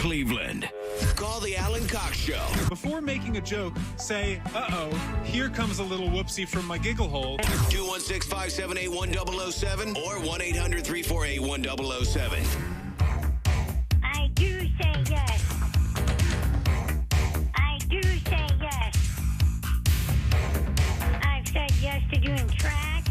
Cleveland. Call the Alan Cox Show. Before making a joke, say, uh-oh, here comes a little whoopsie from my giggle hole. 216-578-1007 or 1-800-348-1007. I do say yes. I do say yes. I've said yes to doing track.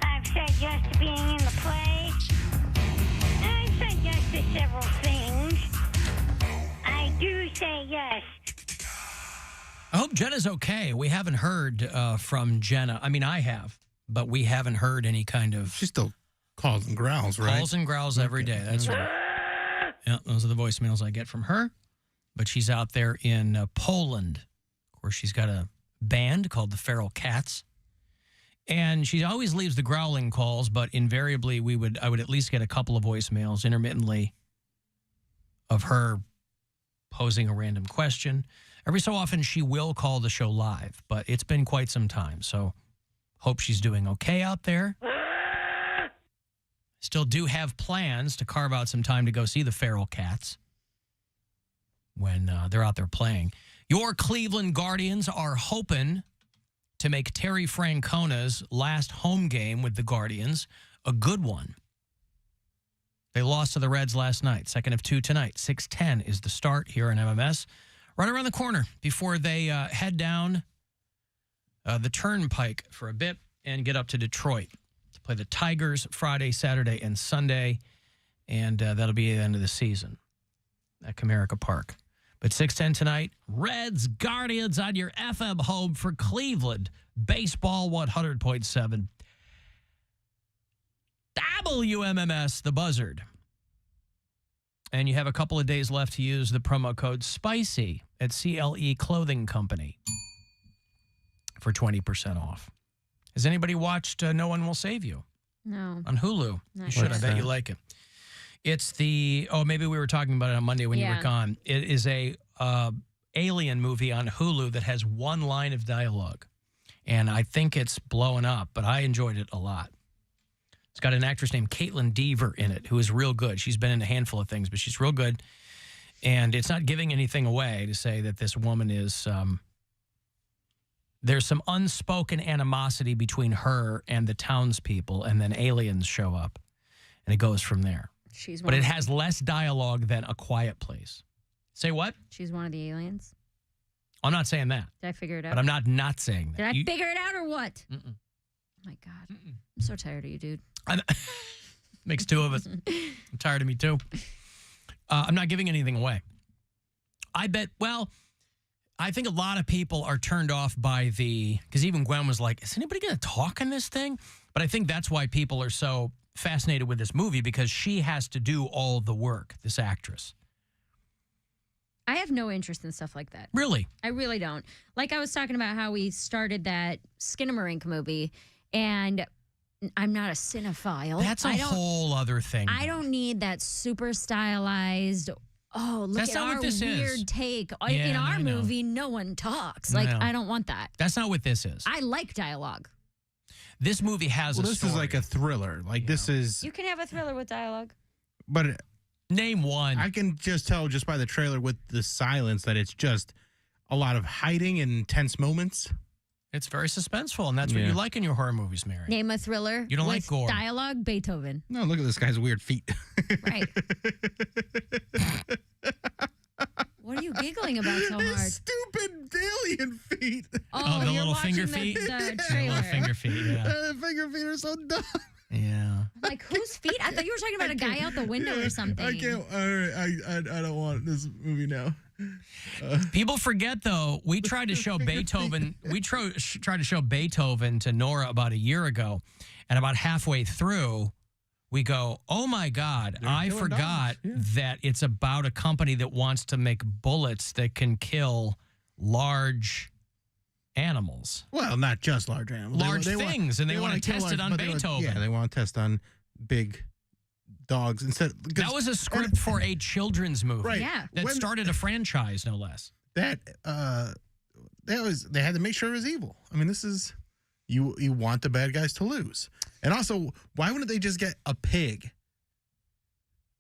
I've said yes to being in the play. I've said yes to several things. I do say yes. I hope Jenna's okay. We haven't heard from Jenna. I mean, I have, but we haven't heard any kind of... She still calls and growls, right? Calls and growls every day. That's right. Yeah, those are the voicemails I get from her. But she's out there in Poland. Of course, she's got a band called the Feral Cats. And she always leaves the growling calls, but invariably I would at least get a couple of voicemails intermittently of her posing a random question. Every so often, she will call the show live, but it's been quite some time. So hope she's doing okay out there. Still do have plans to carve out some time to go see the Feral Cats when they're out there playing. Your Cleveland Guardians are hoping to make Terry Francona's last home game with the Guardians a good one. They lost to the Reds last night, second of two tonight. 6:10 is the start here in MMS. Right around the corner before they head down the Turnpike for a bit and get up to Detroit to play the Tigers Friday, Saturday, and Sunday. And that'll be the end of the season at Comerica Park. But 6:10 tonight, Reds, Guardians on your FM home for Cleveland. Baseball 100.7. WMMS The Buzzard. And you have a couple of days left to use the promo code SPICY at CLE Clothing Company for 20% off. Has anybody watched No One Will Save You? No. On Hulu. Not You should. yet. I bet you like it. It's the, maybe we were talking about it on Monday when you were gone. It is a alien movie on Hulu that has one line of dialogue. And I think it's blowing up, but I enjoyed it a lot. It's got an actress named Caitlin Dever in it, who is real good. She's been in a handful of things, but she's real good. And it's not giving anything away to say that this woman is, there's some unspoken animosity between her and the townspeople, and then aliens show up, and it goes from there. But it has less dialogue than A Quiet Place. Say what? She's one of the aliens? I'm not saying that. Did I figure it out? But I'm not saying that. Did I figure it out or what? Mm-mm. Oh, my God. I'm so tired of you, dude. Makes two of us. I'm tired of me, too. I'm not giving anything away. I think a lot of people are turned off by because even Gwen was like, is anybody going to talk in this thing? But I think that's why people are so fascinated with this movie, because she has to do all the work, this actress. I have no interest in stuff like that. Really? I really don't. Like I was talking about how we started that Skinamarink movie, and I'm not a cinephile. That's a whole other thing. I don't need that super stylized, look That's at not our what this weird is. take. Yeah, in our I know. movie, no one talks. Like, No. I don't want that. That's not what this is. I like dialogue. This movie has a this story. is like a thriller. Like, this is... You can have a thriller with dialogue. But name one. I can just tell just by the trailer with the silence that it's just a lot of hiding and tense moments. It's very suspenseful, and that's what you like in your horror movies, Mary. Name a thriller. You don't with like gore. Dialogue, Beethoven. No, look at this guy's weird feet. Right. What are you giggling about so hard? Stupid alien feet. Oh, the you're little watching finger feet? The The trailer. little finger feet, yeah. The finger feet are so dumb. Yeah. Like, whose feet? I thought you were talking about a guy out the window or something. I can't. All right, I don't want this movie now. People forget, though, we tried to show Beethoven. We tried to show Beethoven to Nora about a year ago, and about halfway through, we go, oh, my God, I forgot that it's about a company that wants to make bullets that can kill large animals. Well, not just large animals. Large things, and they want to test it on Beethoven. They want to test on big dogs instead. That was a script for a children's movie. Right. Yeah. That started a franchise, no less. They had to make sure it was evil. I mean, this is you want the bad guys to lose. And also, why wouldn't they just get a pig?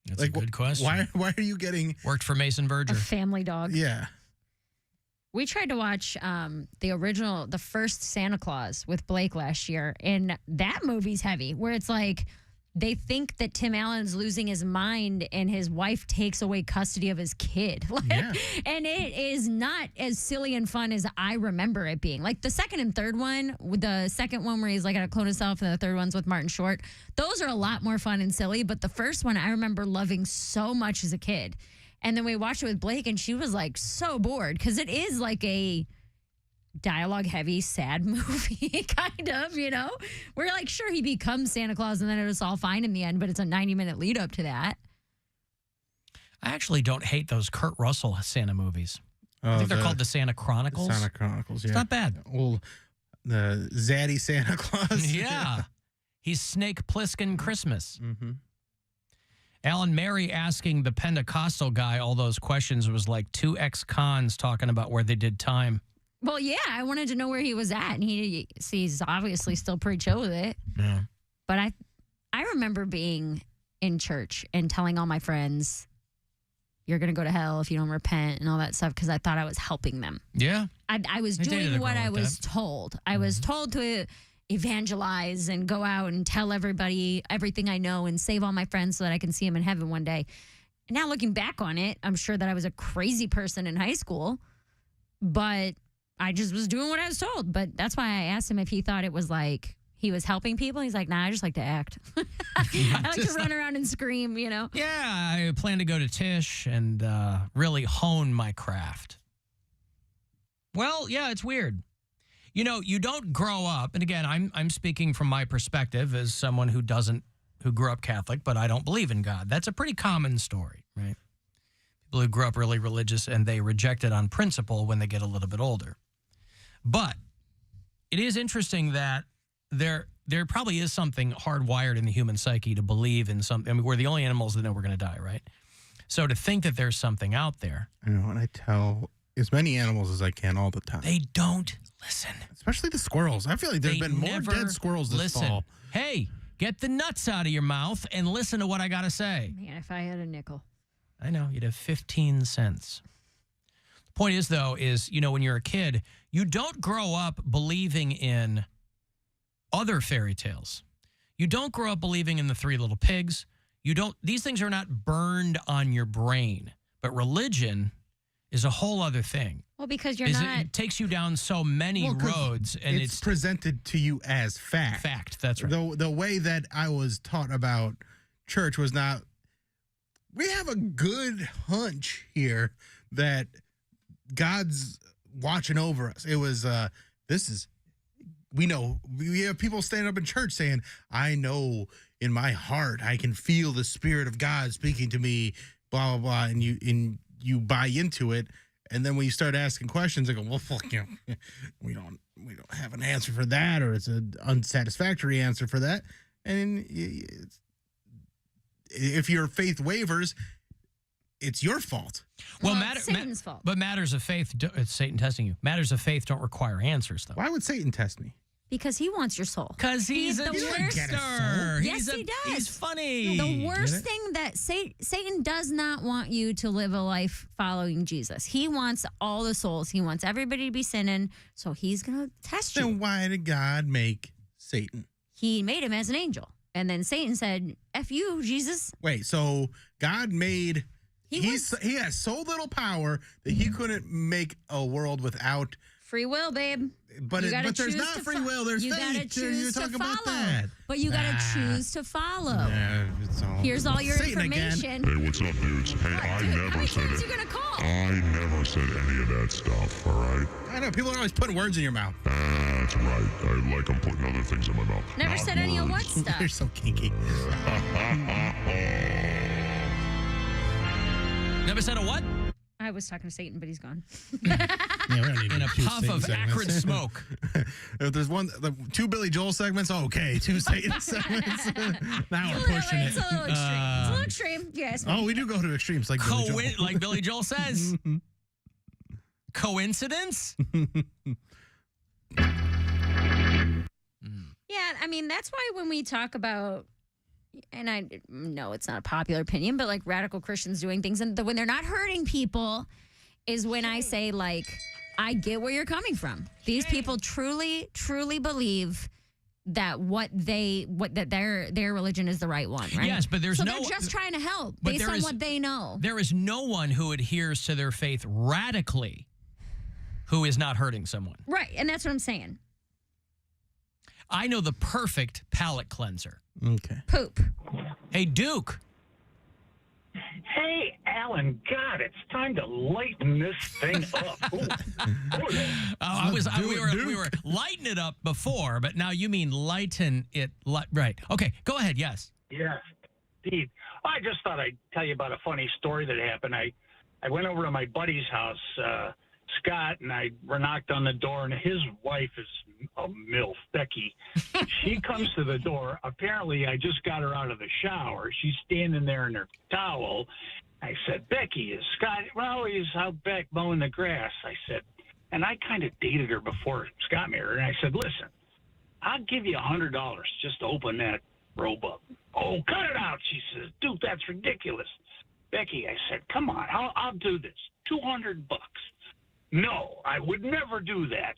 That's a good question. Why are you getting Worked for Mason A Verger. family dog. Yeah. We tried to watch the first Santa Claus with Blake last year, and that movie's heavy, where it's like they think that Tim Allen's losing his mind and his wife takes away custody of his kid. Yeah. And it is not as silly and fun as I remember it being. Like the second and third one, the second one where he's like at a clone himself, and the third one's with Martin Short, those are a lot more fun and silly. But the first one I remember loving so much as a kid. And then we watched it with Blake, and she was like so bored because it is like a dialogue heavy, sad movie, kind of, you know? We're like, sure, he becomes Santa Claus and then it was all fine in the end, but it's a 90-minute lead up to that. I actually don't hate those Kurt Russell Santa movies. I Oh, think they're called the Santa Chronicles. Santa Chronicles, yeah. It's not bad. Well, the Zaddy Santa Claus. Yeah. He's Snake Plissken Christmas. Mm-hmm. Alan Mary asking the Pentecostal guy all those questions was like two ex-cons talking about where they did time. Well, yeah, I wanted to know where he was at, and he's obviously still pretty chill with it. Yeah. But I remember being in church and telling all my friends, you're going to go to hell if you don't repent and all that stuff, because I thought I was helping them. Yeah. I was dated a doing what girl I like was that. told. I was told to evangelize and go out and tell everybody everything I know and save all my friends so that I can see them in heaven one day. And now looking back on it, I'm sure that I was a crazy person in high school, but I just was doing what I was told. But that's why I asked him if he thought it was like he was helping people. He's like, nah, I just like to act. I like to run around and scream, you know? Yeah, I plan to go to Tisch and really hone my craft. Well, yeah, it's weird. You know, you don't grow up, and again, I'm speaking from my perspective as someone who grew up Catholic, but I don't believe in God. That's a pretty common story, right? People who grew up really religious and they reject it on principle when they get a little bit older. But it is interesting that there probably is something hardwired in the human psyche to believe in something. I mean, we're the only animals that know we're going to die, right? So to think that there's something out there. I know, and I tell as many animals as I can all the time. They don't listen. Especially the squirrels. I feel like there's been more dead squirrels this fall. Hey, get the nuts out of your mouth and listen to what I got to say. Man, if I had a nickel. I know, you'd have 15 cents. The point is, though, you know, when you're a kid, you don't grow up believing in other fairy tales. You don't grow up believing in the Three Little Pigs. These things are not burned on your brain. But religion is a whole other thing. Well, because it takes you down so many roads, and it's presented to you as fact. Fact, that's right. The way that I was taught about church was not, we have a good hunch here that God's watching over us. It was, we know, we have people standing up in church saying, I know in my heart, I can feel the Spirit of God speaking to me, blah, blah, blah, and you buy into it. And then when you start asking questions, I go, well, fuck you. We don't have an answer for that, or it's an unsatisfactory answer for that. And if your faith wavers, it's your fault. Well, it's Satan's fault. But matters of faith, it's Satan testing you. Matters of faith don't require answers, though. Why would Satan test me? Because he wants your soul. Because he's a trickster. Yes, he does. He's funny. The worst thing that Satan does not want you to live a life following Jesus. He wants all the souls. He wants everybody to be sinning. So he's going to test you. Then why did God make Satan? He made him as an angel. And then Satan said, F you, Jesus. Wait, so God made... He has so little power that he couldn't make a world without... Free will, babe. But there's not free will. There's you faith. gotta choose You're to talking follow. about that. But you gotta choose to follow. Yeah, Here's all your Satan information. Again. Hey, what's up, dudes? Hey, I never said it. You gonna call? I never said any of that stuff, all right? I know, people are always putting words in your mouth. That's right. I like them putting other things in my mouth. Never Not said any of what words. stuff. You're so kinky. Never said a what? I was talking to Satan, but he's gone. Yeah, we don't need In a two puff Satan of segments. acrid smoke. If there's two Billy Joel segments, okay. Two Satan segments. Now we're pushing It's it. a little extreme. It's a little extreme. Yes. Oh, we do go to extremes like Billy Joel. Like Billy Joel says. Coincidence? Yeah, I mean, that's why when we talk about, and I know it's not a popular opinion, but like radical Christians doing things, and when they're not hurting people, is when I say like, I get where you're coming from. These people truly, truly believe that their religion is the right one, right? Yes, but they're just trying to help based on what they know. There is no one who adheres to their faith radically who is not hurting someone. Right, and that's what I'm saying. I know the perfect palate cleanser. Okay. Poop. Hey, Duke. Hey, Alan, God, it's time to lighten this thing up. We were lighting it up before, but now you mean lighten it. Right. Okay, go ahead. Yes. Yes, indeed. I just thought I'd tell you about a funny story that happened. I went over to my buddy's house, Scott, and I knocked on the door, and his wife is a MILF, Becky. She comes to the door. Apparently, I just got her out of the shower. She's standing there in her towel. I said, Becky, is Scott? Well, he's out back mowing the grass. I said, and I kind of dated her before Scott married her. And I said, listen, I'll give you $100 just to open that robe up. Oh, cut it out, she says. Dude, that's ridiculous. Becky, I said, come on, I'll do this. $200. No, I would never do that.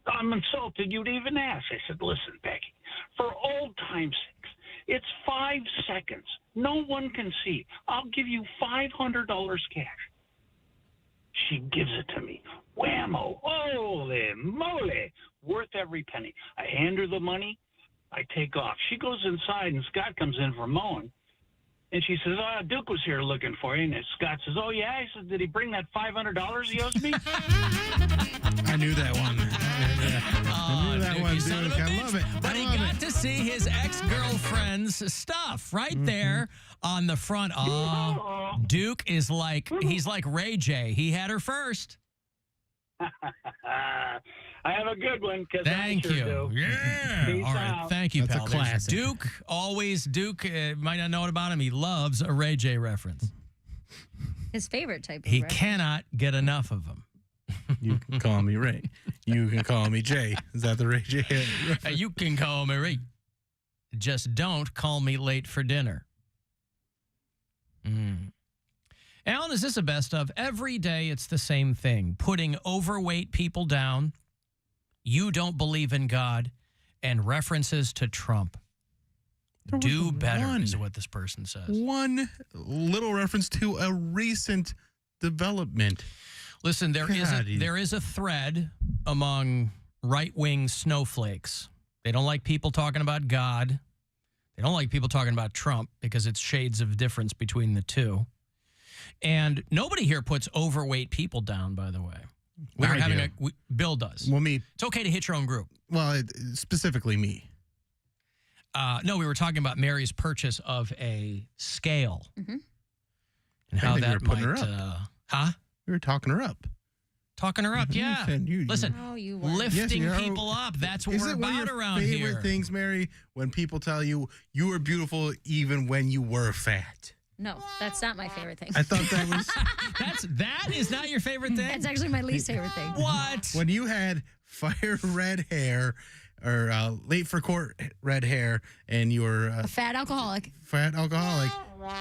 I'm insulted you'd even ask. I said, listen, Becky, for old time's sake, it's 5 seconds. No one can see. I'll give you $500 cash. She gives it to me. Whammo. Holy moly. Worth every penny. I hand her the money. I take off. She goes inside, and Scott comes in for mowing. And she says, Duke was here looking for you. And Scott says, oh, yeah? I said, did he bring that $500 he owes me? I knew that one. I knew that one, Duke. I love it. But he got to see his ex-girlfriend's stuff right there on the front. Oh, Duke is he's like Ray J. He had her first. I have a good one. Thank you. Do. Yeah. Peace all right. out. Thank you, That's pal. a classic. Duke, might not know it about him. He loves a Ray J reference. His favorite type of He reference. cannot get enough of them. You can call me Ray. You can call me Jay. Is that the Ray J? You can call me Ray. Just don't call me late for dinner. Alan, is this a best of? Every day it's the same thing. Putting overweight people down. You don't believe in God. And references to Trump. Do better is what this person says. One little reference to a recent development. Listen, there is a thread among right-wing snowflakes. They don't like people talking about God. They don't like people talking about Trump because it's shades of difference between the two. And nobody here puts overweight people down, by the way. Bill does. Well, me. It's okay to hit your own group. Well, specifically me. No, we were talking about Mary's purchase of a scale. Mm-hmm. And how think we that were putting might... her up. We were talking her up. Talking her up, yeah. Listen, you were. lifting Yes, people up. That's what Is we're it one of about your around favorite here. things, Mary, when people tell you you were beautiful even when you were fat? No, that's not my favorite thing. I thought that was That is not your favorite thing? That's actually my least favorite thing. What? when you had fire red hair or late for court red hair and you were A fat alcoholic. fat alcoholic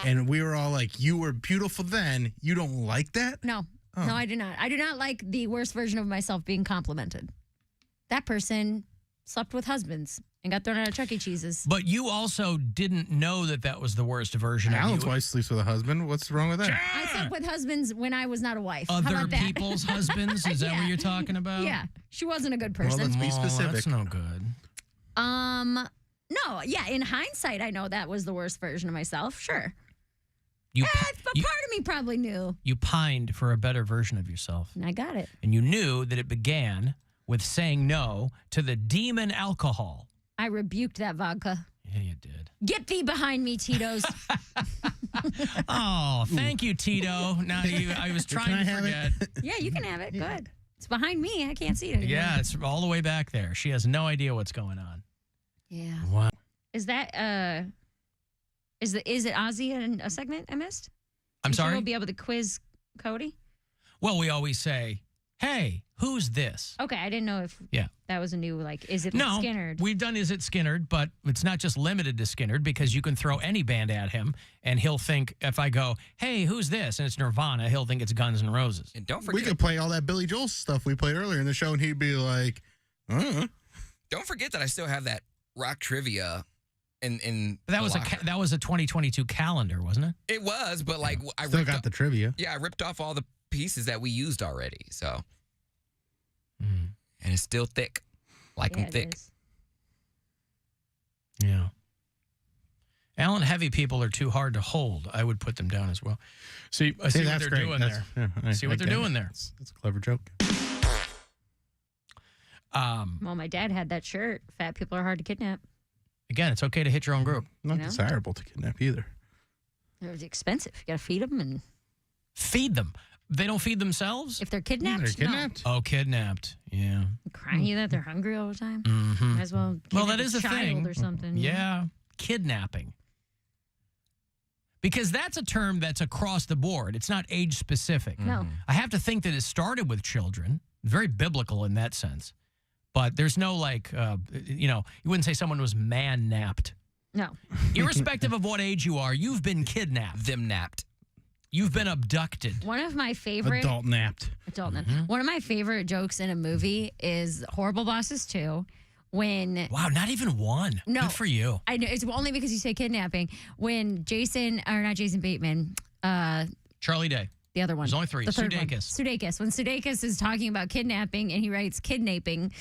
and we were all like, you were beautiful then. You don't like that? No. Oh. No, I do not. I do not like the worst version of myself being complimented. That person slept with husbands and got thrown out of Chuck E. Cheese's. But you also didn't know that was the worst version Alan's of you. wife sleeps with a husband. What's wrong with that? I slept with husbands when I was not a wife. How Other about that? people's husbands? Is that Yeah. what you're talking about? Yeah. She wasn't a good Well, person. let's be specific. That's no good. No, yeah, in hindsight, I know that was the worst version of myself. Sure. You, But part of me probably knew. you pined for a better version of yourself. And I got it. And you knew that it began with saying no to the demon alcohol. I rebuked that vodka. Yeah, you did. Get thee behind me, Tito's. Oh, thank you, Tito. Now I was trying to have it? forget. Yeah, you can have it. Good. It's behind me. I can't see it anymore. Yeah, it's all the way back there. She has no idea what's going on. Yeah. Wow. Is that is it Ozzy in a segment I missed? I'm You sure sorry? we'll be able to quiz Cody? Well, we always say, hey, who's this? Okay, I didn't know if Yeah. that was a new, like, is it No, Skinnerd? we've done Is It Skinnerd, but it's not just limited to Skinnerd because you can throw any band at him and he'll think, if I go, hey, who's this? And it's Nirvana, he'll think it's Guns N' Roses. And don't We forget, could play all that Billy Joel stuff we played earlier in the show, and he'd be like, don't forget that I still have that rock trivia in But that the was locker. that was a 2022 calendar, wasn't it? It was, but like I still ripped got off, the trivia. yeah, I ripped off all the pieces that we used already. So, Mm. and it's still thick, like Yeah, I'm it thick. is. Yeah. Alan, heavy people are too hard to hold. I would put them down as well. See, I see what that's they're great. doing That's- there. yeah, See what they're get doing it. there. That's a clever joke. Well, my dad had that shirt. Fat people are hard to kidnap. Again, it's okay to hit your own group. Not know? desirable to kidnap either. It was expensive. You got to feed them, and Feed them. They don't feed themselves? if they're kidnapped, They're kidnapped. Oh, kidnapped. Yeah. no. Crying that they're hungry all the time. Mm-hmm. Might as well. Well, kidnap that is a child thing. or something. Yeah. Kidnapping. Because that's a term that's across the board. It's not age specific. No. I have to think that it started with children. Very biblical in that sense. But there's no you wouldn't say someone was man-napped. No. Irrespective of what age you are, you've been kidnapped. Them napped. You've been abducted. One of my favorite Adult napped. adult Mm-hmm. One of my favorite jokes in a movie is Horrible Bosses 2 when Wow, not even one. No. Good for you. I know it's only because you say kidnapping when not Jason Bateman, Charlie Day. the other one. There's only three. The third one. Sudeikis. Sudeikis. When Sudeikis is talking about kidnapping and he writes kidnapping,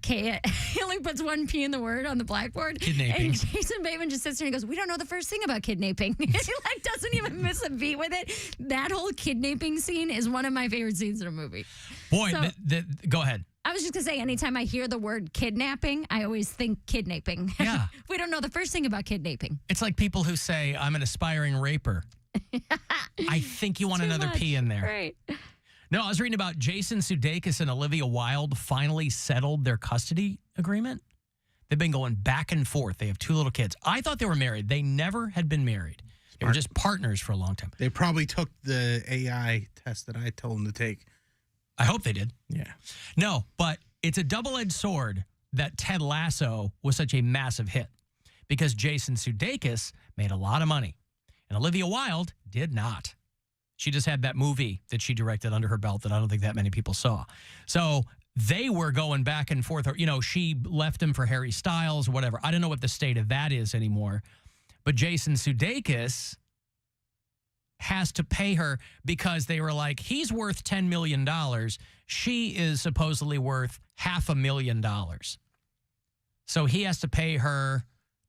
he only puts one P in the word on the blackboard. Kidnapping. And Jason Bateman just sits there and he goes, "We don't know the first thing about kidnapping." And he like doesn't even miss a beat with it. That whole kidnapping scene is one of my favorite scenes in a movie. Boy, So- go ahead. I was just gonna say, anytime I hear the word kidnapping, I always think kidnapping. Yeah. We don't know the first thing about kidnapping. It's like people who say, I'm an aspiring raper. I think you want Too another much. P in there. Right. No, I was reading about Jason Sudeikis and Olivia Wilde finally settled their custody agreement. They've been going back and forth. They have 2 little kids. I thought they were married. They never had been married. They were just partners for a long time. They probably took the AI test that I told them to take. I hope they did. Yeah. No, but it's a double-edged sword that Ted Lasso was such a massive hit because Jason Sudeikis made a lot of money and Olivia Wilde did not. She just had that movie that she directed under her belt that I don't think that many people saw. So they were going back and forth. You know, she left him for Harry Styles or whatever. I don't know what the state of that is anymore. But Jason Sudeikis has to pay her because they were like, he's worth $10 million. She is supposedly worth $500,000. So he has to pay her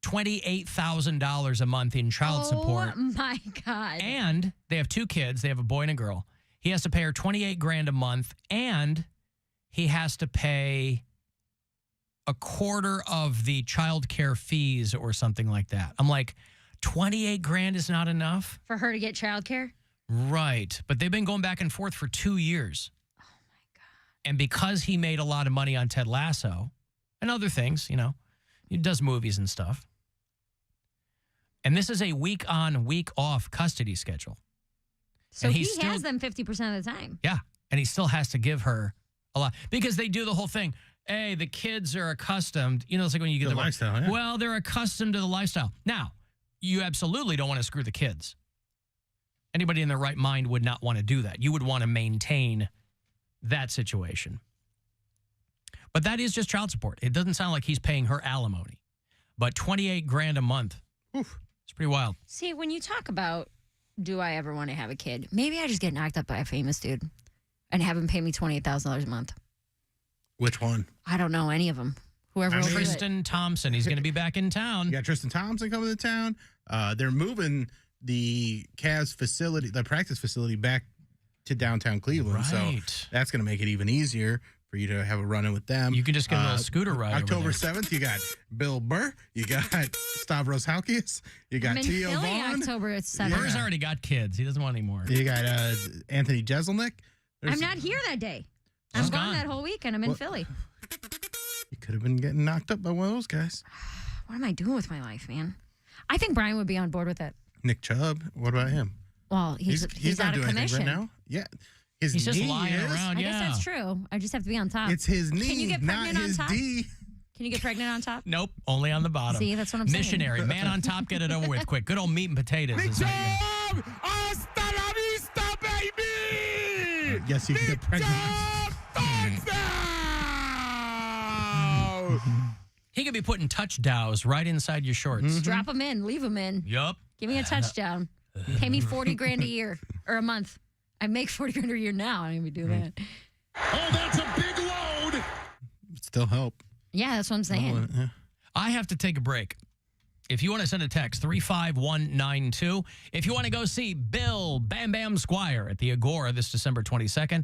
$28,000 a month in child support. Oh my God. And they have 2 kids. They have a boy and a girl. He has to pay her $28,000 a month, and he has to pay a quarter of the child care fees or something like that. I'm like, $28,000 is not enough? For her to get childcare? Right. But they've been going back and forth for 2 years. Oh, my God. And because he made a lot of money on Ted Lasso and other things, you know, he does movies and stuff. And this is a week on, week off custody schedule. So And he he's still- has them 50% of the time. Yeah. And he still has to give her a lot because they do the whole thing. Hey, the kids are accustomed. You know, it's like when you get The lifestyle, yeah. Well, they're accustomed to the lifestyle. Now, you absolutely don't want to screw the kids. Anybody in their right mind would not want to do that. You would want to maintain that situation. But that is just child support. It doesn't sound like he's paying her alimony. But $28,000 a month. Oof. It's pretty wild. See, when you talk about, do I ever want to have a kid? Maybe I just get knocked up by a famous dude and have him pay me $28,000 a month. Which one? I don't know any of them. Whoever will do it. Tristan Thompson. He's going to be back in town. You got Tristan Thompson coming to town. They're moving the Cavs facility, the practice facility, back to downtown Cleveland. So Right. that's going to make it even easier for you to have a run-in with them. You can just get a little scooter ride over October there. 7th, you got Bill Burr. You got Stavros Halkias. You got I'm in Theo Philly Vaughn. October 7th. Burr's already got kids. He doesn't want any more. You got Anthony Jeselnik. I'm not here that day. I'm He's gone gone. that whole weekend. I'm in Well- Philly. You could have been getting knocked up by one of those guys. What am I doing with my life, man? I think Brian would be on board with it. Nick Chubb. What about him? Well, he's not out of doing anything commission. right now. Yeah. His He's just knee lying is. around. I Yeah. guess that's true. I just have to be on top. It's his knee, Can you get not pregnant on his top? D. Can you get pregnant on top? Nope, only on the bottom. See, that's what I'm saying. Missionary, man on top, get it over with quick. Good old meat and potatoes. is how you Hasta la vista, baby! Yes, you can get pregnant. He could be putting touchdowns right inside your shorts. Drop them in. Leave them in. Yup. Give me a touchdown. Pay me $40,000 a year or a month. I make $40,000 a year now. I don't even do that. Oh, that's a big load! Still help. Yeah, that's what I'm saying. Yeah. I have to take a break. If you want to send a text, 35192. If you want to go see Bill Bam Bam Squire at the Agora this December 22nd,